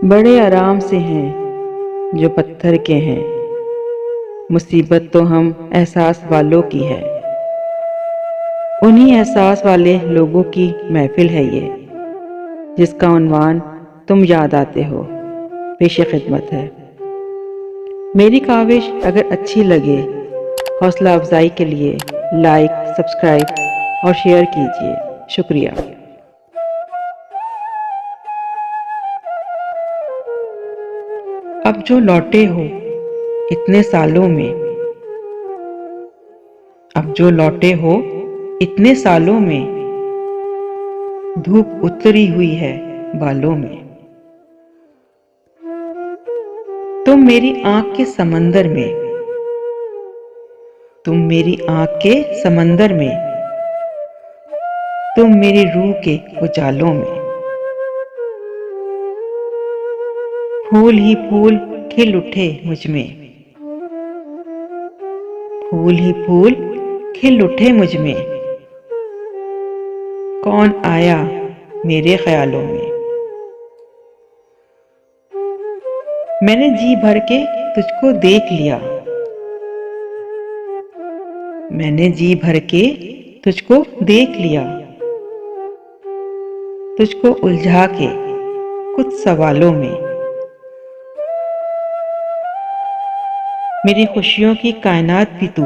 बड़े आराम से हैं जो पत्थर के हैं। मुसीबत तो हम एहसास वालों की है। उन्हीं एहसास वाले लोगों की महफिल है ये, जिसका उन्वान तुम याद आते हो। पेश खिदमत है। मेरी काविश अगर अच्छी लगे, हौसला अफजाई के लिए लाइक, सब्सक्राइब और शेयर कीजिए। शुक्रिया। अब जो लौटे हो इतने सालों में, अब जो लौटे हो इतने सालों में, धूप उतरी हुई है बालों में। तुम मेरी आंख के समंदर में, तुम मेरी आंख के समंदर में, तुम मेरी रूह के उजालों में। फूल ही फूल खिल उठे मुझ में, फूल ही फूल खिल उठे मुझ में। कौन आया मेरे ख्यालों में। मैंने जी भर के तुझको देख लिया, मैंने जी भर के तुझको देख लिया। तुझको उलझा के कुछ सवालों में। मेरी खुशियों की कायनात भी तू,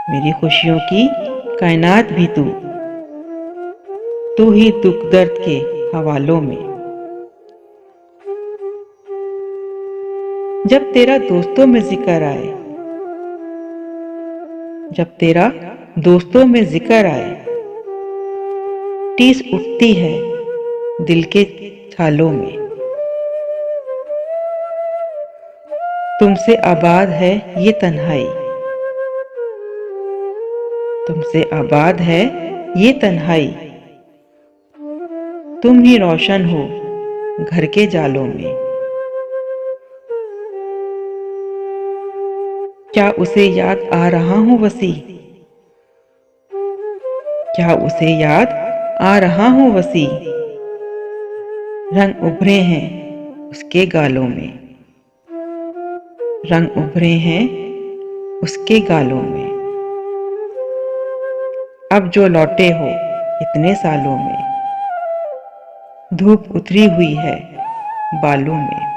मेरी खुशियों की कायनात भी तू ही दुख दर्द के हवालों में। जब तेरा दोस्तों में जिक्र आए, जब तेरा दोस्तों में जिक्र आए, टीस उठती है दिल के छालों में। तुमसे आबाद है ये तन्हाई, तुमसे आबाद है ये तन्हाई। तुम ही रोशन हो घर के जालों में। क्या उसे याद आ रहा हूँ वसी, क्या उसे याद आ रहा हूँ वसी। रंग उभरे हैं उसके गालों में, रंग उभरे हैं उसके गालों में। अब जो लौटे हो इतने सालों में, धूप उतरी हुई है बालों में।